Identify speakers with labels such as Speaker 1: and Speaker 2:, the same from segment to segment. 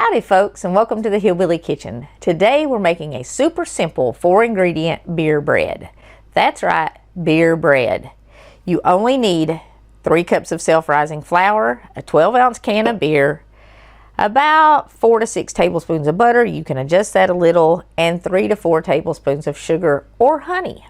Speaker 1: Howdy folks, and welcome to the Hillbilly Kitchen. Today we're making a super simple 4-ingredient beer bread. That's right, beer bread. You only need 3 cups of self-rising flour, a 12-ounce can of beer, about 4 to 6 tablespoons of butter, you can adjust that a little, and 3 to 4 tablespoons of sugar or honey.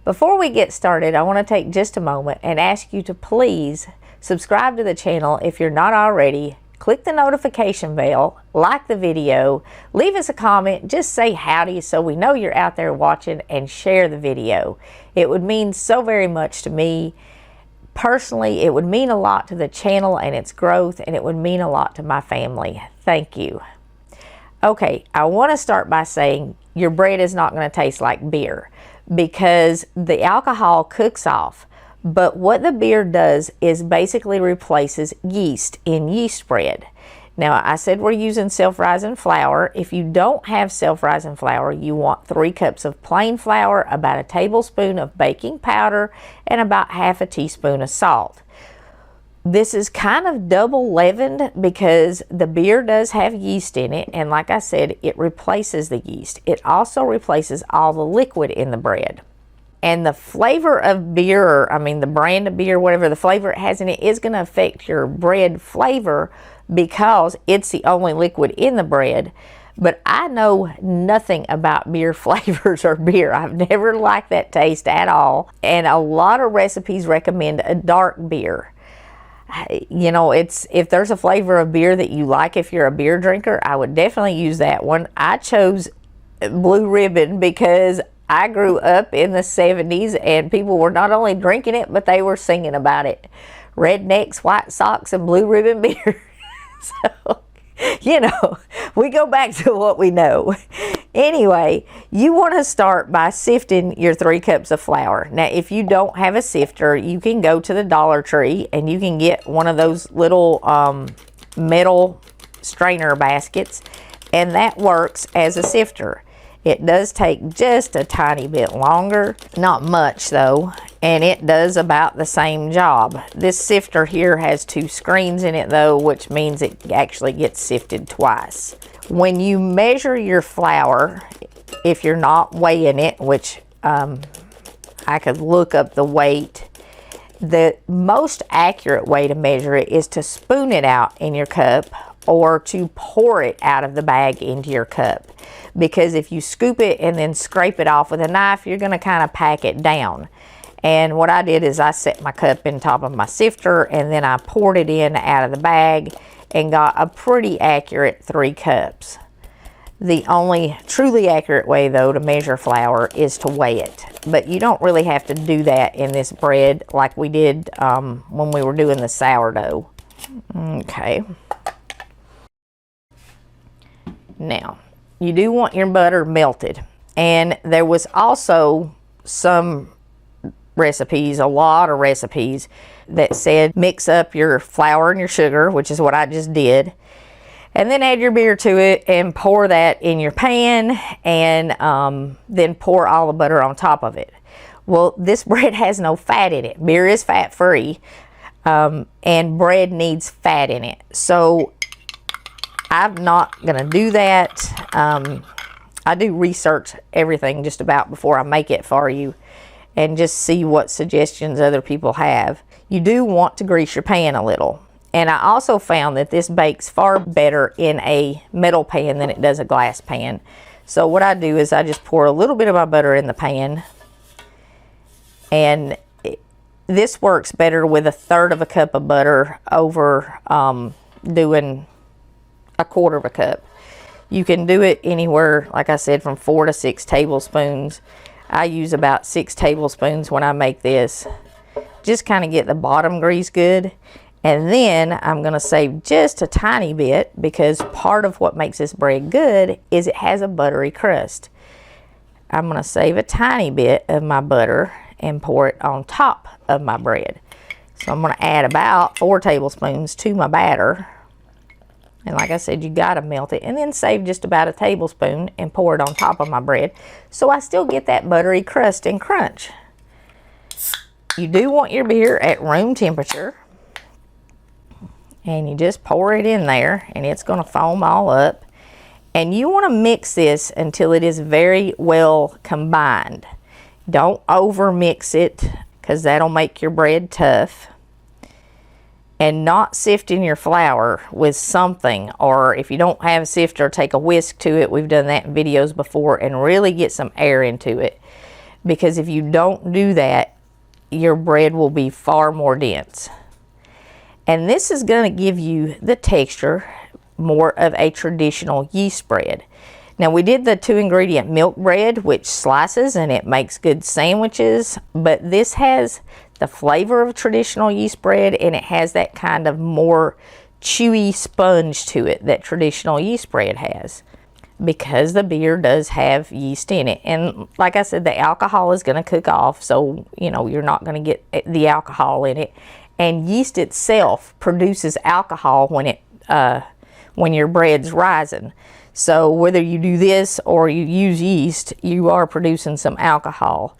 Speaker 1: Before we get started, I want to take just a moment and ask you to please subscribe to the channel if you're not already. Click the notification bell, like the video, leave us a comment, just say howdy so we know you're out there watching, and share the video. It would mean so very much to me. Personally, it would mean a lot to the channel and its growth, and it would mean a lot to my family. Thank you. Okay, I want to start by saying your bread is not going to taste like beer because the alcohol cooks off. But what the beer does is basically replaces yeast in yeast bread. Now, I said we're using self-rising flour. If you don't have self-rising flour, you want 3 cups of plain flour, about a tablespoon of baking powder, and about half a teaspoon of salt. This is kind of double leavened because the beer does have yeast in it, and like I said, it replaces the yeast. It also replaces all the liquid in the bread. And the flavor of beer, the brand of beer, whatever the flavor it has in it, is going to affect your bread flavor because it's the only liquid in the bread. But I know nothing about beer flavors or beer. I've never liked that taste at all. And a lot of recipes recommend a dark beer. You know, if there's a flavor of beer that you like, if you're a beer drinker, I would definitely use that one. I chose Blue Ribbon because I grew up in the 70s and people were not only drinking it, but they were singing about it. Rednecks, White Socks, and Blue Ribbon beer. So, you know, we go back to what we know. Anyway, you want to start by sifting your 3 cups of flour. Now, if you don't have a sifter, you can go to the Dollar Tree and you can get one of those little metal strainer baskets, and that works as a sifter. It does take just a tiny bit longer, not much though, and it does about the same job. This sifter here has 2 screens in it though, which means it actually gets sifted twice. When you measure your flour, if you're not weighing it, which I could look up the weight, the most accurate way to measure it is to spoon it out in your cup or to pour it out of the bag into your cup. Because if you scoop it and then scrape it off with a knife, you're going to kind of pack it down. And what I did is I set my cup in top of my sifter and then I poured it in out of the bag and got a pretty accurate 3 cups. The only truly accurate way though to measure flour is to weigh it. But you don't really have to do that in this bread like we did when we were doing the sourdough. Okay. Now, you do want your butter melted. And there was also some recipes, a lot of recipes, that said mix up your flour and your sugar, which is what I just did. And then add your beer to it and pour that in your pan and then pour all the butter on top of it. Well, this bread has no fat in it. Beer is fat-free and bread needs fat in it. So I'm not going to do that. I do research everything just about before I make it for you and just see what suggestions other people have. You do want to grease your pan a little. And I also found that this bakes far better in a metal pan than it does a glass pan. So what I do is I just pour a little bit of my butter in the pan. And this works better with 1/3 cup of butter over doing 1/4 cup. You can do it anywhere, like I said, from 4 to 6 tablespoons. I use about 6 tablespoons when I make this. Just kind of get the bottom grease good. And then I'm going to save just a tiny bit because part of what makes this bread good is it has a buttery crust. I'm going to save a tiny bit of my butter and pour it on top of my bread. So I'm going to add about 4 tablespoons to my batter. And like I said, you got to melt it and then save just about a tablespoon and pour it on top of my bread so I still get that buttery crust and crunch. You do want your beer at room temperature. And you just pour it in there and it's going to foam all up. And you want to mix this until it is very well combined. Don't over mix it because that'll make your bread tough. And not sifting your flour with something, or if you don't have a sifter, take a whisk to it. We've done that in videos before, and really get some air into it. Because if you don't do that, your bread will be far more dense. And this is going to give you the texture more of a traditional yeast bread. Now we did the 2-ingredient milk bread, which slices and it makes good sandwiches, but this has the flavor of traditional yeast bread, and it has that kind of more chewy sponge to it that traditional yeast bread has, because the beer does have yeast in it. And like I said, the alcohol is going to cook off, so you know you're not going to get the alcohol in it. And yeast itself produces alcohol when your bread's rising. So whether you do this or you use yeast, you are producing some alcohol.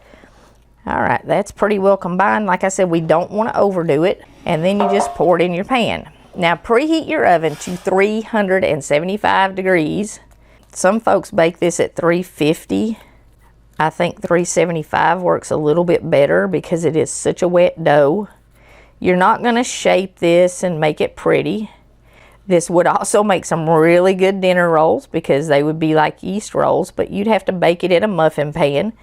Speaker 1: All right, that's pretty well combined. Like I said, we don't want to overdo it. And then you just pour it in your pan. Now preheat your oven to 375 degrees. Some folks bake this at 350. I think 375 works a little bit better because it is such a wet dough. You're not going to shape this and make it pretty. This would also make some really good dinner rolls because they would be like yeast rolls, but you'd have to bake it in a muffin pan.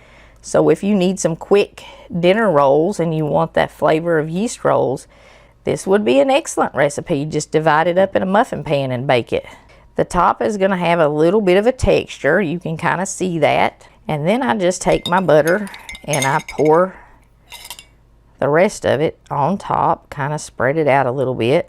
Speaker 1: So if you need some quick dinner rolls and you want that flavor of yeast rolls, this would be an excellent recipe. Just divide it up in a muffin pan and bake it. The top is going to have a little bit of a texture. You can kind of see that. And then I just take my butter and I pour the rest of it on top, kind of spread it out a little bit.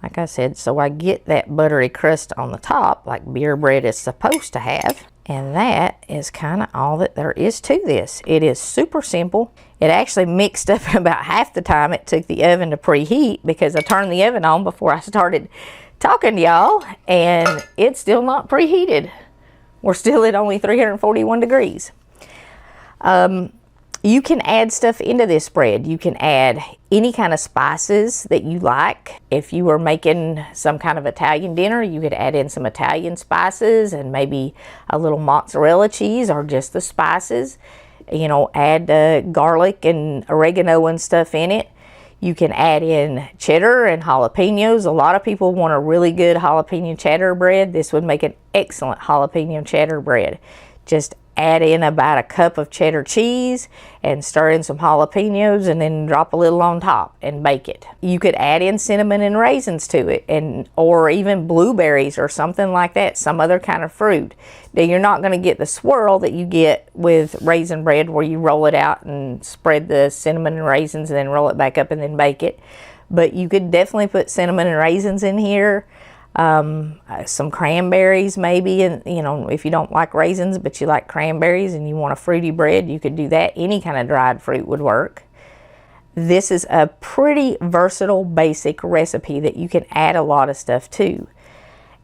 Speaker 1: Like I said, so I get that buttery crust on the top like beer bread is supposed to have. And that is kind of all that there is to this. It is super simple. It actually mixed up about half the time it took the oven to preheat because I turned the oven on before I started talking to y'all, and it's still not preheated. We're still at only 341 degrees. You can add stuff into this bread. You can add any kind of spices that you like. If you were making some kind of Italian dinner, you could add in some Italian spices and maybe a little mozzarella cheese or just the spices. You know, add garlic and oregano and stuff in it. You can add in cheddar and jalapenos. A lot of people want a really good jalapeno cheddar bread. This would make an excellent jalapeno cheddar bread. Just add in about a cup of cheddar cheese and stir in some jalapenos and then drop a little on top and bake it. You could add in cinnamon and raisins to it, or even blueberries or something like that, some other kind of fruit. Now you're not going to get the swirl that you get with raisin bread where you roll it out and spread the cinnamon and raisins and then roll it back up and then bake it. But you could definitely put cinnamon and raisins in here. Some cranberries maybe, and you know, if you don't like raisins but you like cranberries and you want a fruity bread, you could do that. Any kind of dried fruit would work. This is a pretty versatile basic recipe that you can add a lot of stuff to,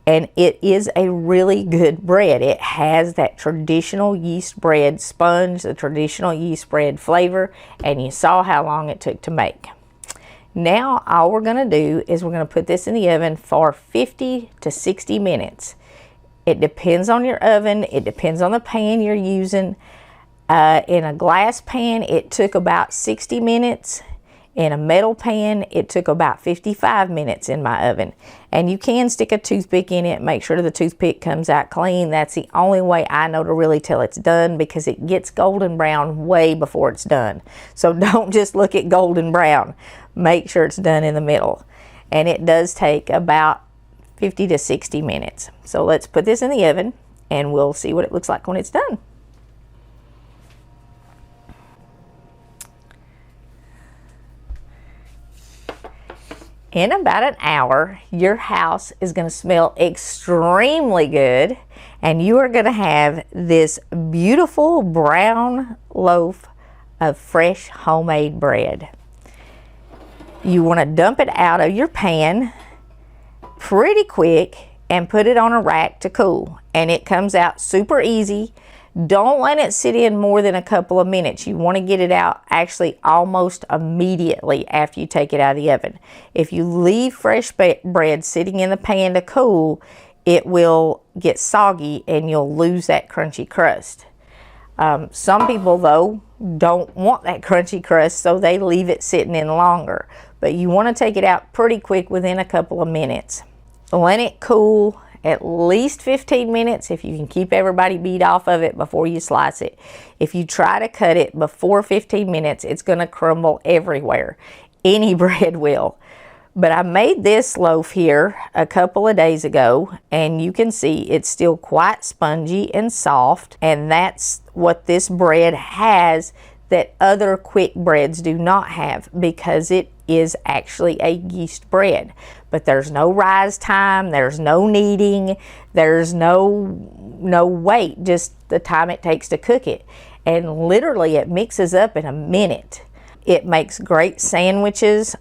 Speaker 1: and it is a really good bread. It has that traditional yeast bread sponge, the traditional yeast bread flavor, and you saw how long it took to make. Now all we're going to do is we're going to put this in the oven for 50 to 60 minutes. It depends on your oven. It depends on the pan you're using. In a glass pan, it took about 60 minutes. In a metal pan, it took about 55 minutes in my oven. And you can stick a toothpick in it. Make sure the toothpick comes out clean. That's the only way I know to really tell it's done, because it gets golden brown way before it's done. So don't just look at golden brown. Make sure it's done in the middle. And it does take about 50 to 60 minutes. So let's put this in the oven and we'll see what it looks like when it's done. In about an hour, your house is going to smell extremely good, and you are going to have this beautiful brown loaf of fresh homemade bread. You want to dump it out of your pan pretty quick and put it on a rack to cool, and it comes out super easy. Don't let it sit in more than a couple of minutes. You want to get it out actually almost immediately after you take it out of the oven. If you leave fresh bread sitting in the pan to cool, it will get soggy and you'll lose that crunchy crust. Some people, though, don't want that crunchy crust, so they leave it sitting in longer. But you want to take it out pretty quick within a couple of minutes. Let it cool at least 15 minutes if you can keep everybody beat off of it before you slice it. If you try to cut it before 15 minutes, it's going to crumble everywhere. Any bread will. But I made this loaf here a couple of days ago, and you can see it's still quite spongy and soft, and that's what this bread has that other quick breads do not have, because it is actually a yeast bread. But there's no rise time, there's no kneading, there's no wait, just the time it takes to cook it. And literally it mixes up in a minute. It makes great sandwiches.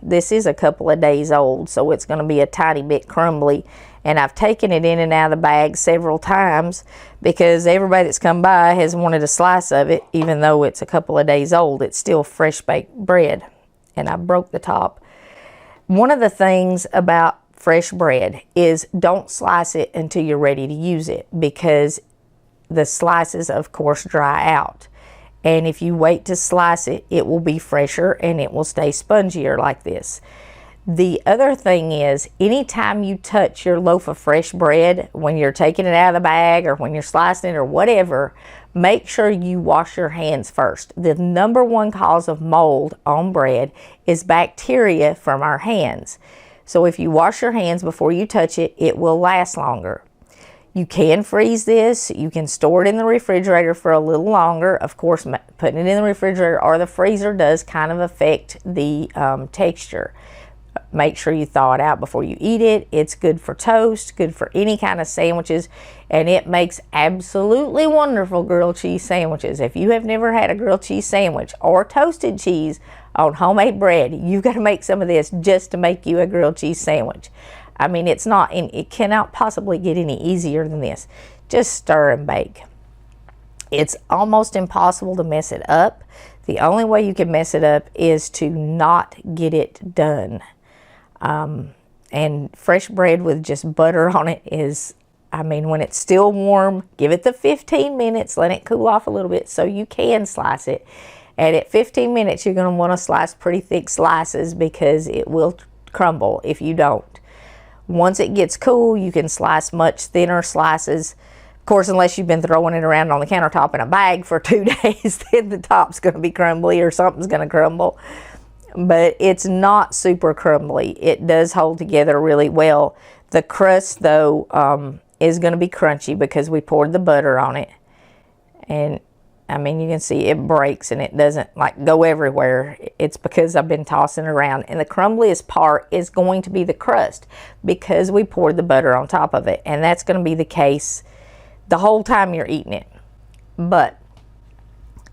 Speaker 1: This is a couple of days old, so it's going to be a tiny bit crumbly. And I've taken it in and out of the bag several times because everybody that's come by has wanted a slice of it. Even though it's a couple of days old, it's still fresh baked bread. And I broke the top. One of the things about fresh bread is don't slice it until you're ready to use it, because the slices, of course, dry out. And if you wait to slice it, it will be fresher and it will stay spongier like this. The other thing is, anytime you touch your loaf of fresh bread, when you're taking it out of the bag or when you're slicing it or whatever, make sure you wash your hands first. The number one cause of mold on bread is bacteria from our hands. So if you wash your hands before you touch it, it will last longer. You can freeze this. You can store it in the refrigerator for a little longer. Of course, putting it in the refrigerator or the freezer does kind of affect the texture. Make sure you thaw it out before you eat it. It's good for toast, good for any kind of sandwiches, and it makes absolutely wonderful grilled cheese sandwiches. If you have never had a grilled cheese sandwich or toasted cheese on homemade bread, you've got to make some of this just to make you a grilled cheese sandwich. I mean, it cannot possibly get any easier than this. Just stir and bake. It's almost impossible to mess it up. The only way you can mess it up is to not get it done. And fresh bread with just butter on it is, I mean, when it's still warm, give it the 15 minutes, let it cool off a little bit so you can slice it. And at 15 minutes, you're going to want to slice pretty thick slices because it will crumble if you don't. Once it gets cool, you can slice much thinner slices. Of course, unless you've been throwing it around on the countertop in a bag for 2 days, then the top's going to be crumbly or something's going to crumble. But it's not super crumbly. It does hold together really well. The crust, though, is going to be crunchy because we poured the butter on it. And, I mean, you can see it breaks and it doesn't, like, go everywhere. It's because I've been tossing it around. And the crumbliest part is going to be the crust because we poured the butter on top of it. And that's going to be the case the whole time you're eating it. But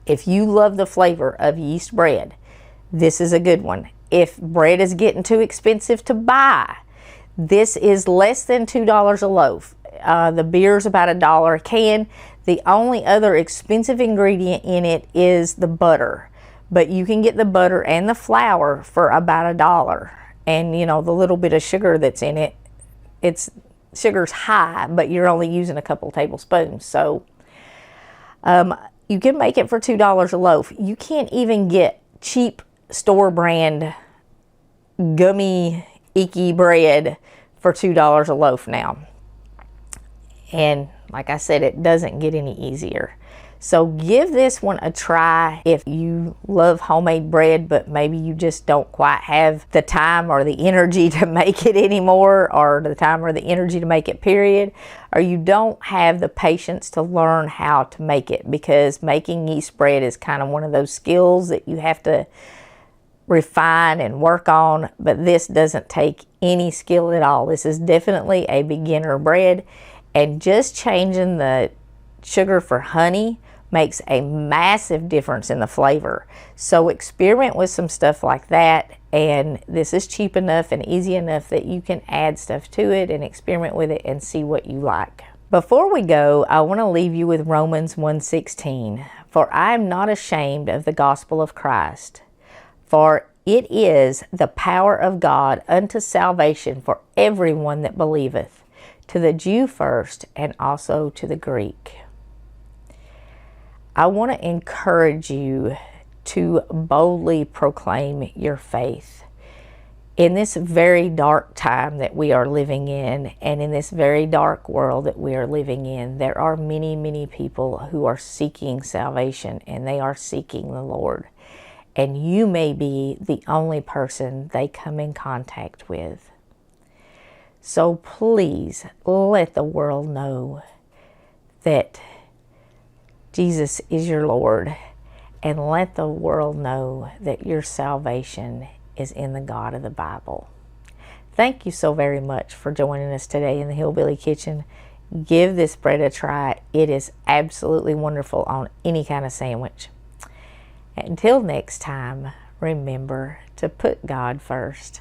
Speaker 1: if you love the flavor of yeast bread, this is a good one. If bread is getting too expensive to buy, this is less than $2 a loaf. The beer's about $1 a can. The only other expensive ingredient in it is the butter. But you can get the butter and the flour for about $1. And, you know, the little bit of sugar that's in it, sugar's high, but you're only using a couple tablespoons. So you can make it for $2 a loaf. You can't even get cheap store brand gummy icky bread for $2 a loaf now. And like I said, it doesn't get any easier. So give this one a try if you love homemade bread, but maybe you just don't quite have the time or the energy to make it anymore, or the time or the energy to make it, period. Or you don't have the patience to learn how to make it, because making yeast bread is kind of one of those skills that you have to refine and work on. But this doesn't take any skill at all. This is definitely a beginner bread. And just changing the sugar for honey makes a massive difference in the flavor. So experiment with some stuff like that, and this is cheap enough and easy enough that you can add stuff to it and experiment with it and see what you like. Before we go, I want to leave you with Romans 1:16. For I am not ashamed of the gospel of Christ, for it is the power of God unto salvation for everyone that believeth, to the Jew first and also to the Greek. I want to encourage you to boldly proclaim your faith. In this very dark time that we are living in, and in this very dark world that we are living in, there are many, many people who are seeking salvation, and they are seeking the Lord. And you may be the only person they come in contact with. So please let the world know that Jesus is your Lord, and let the world know that your salvation is in the God of the Bible. Thank you so very much for joining us today in the Hillbilly Kitchen. Give this bread a try. It is absolutely wonderful on any kind of sandwich. Until next time, remember to put God first.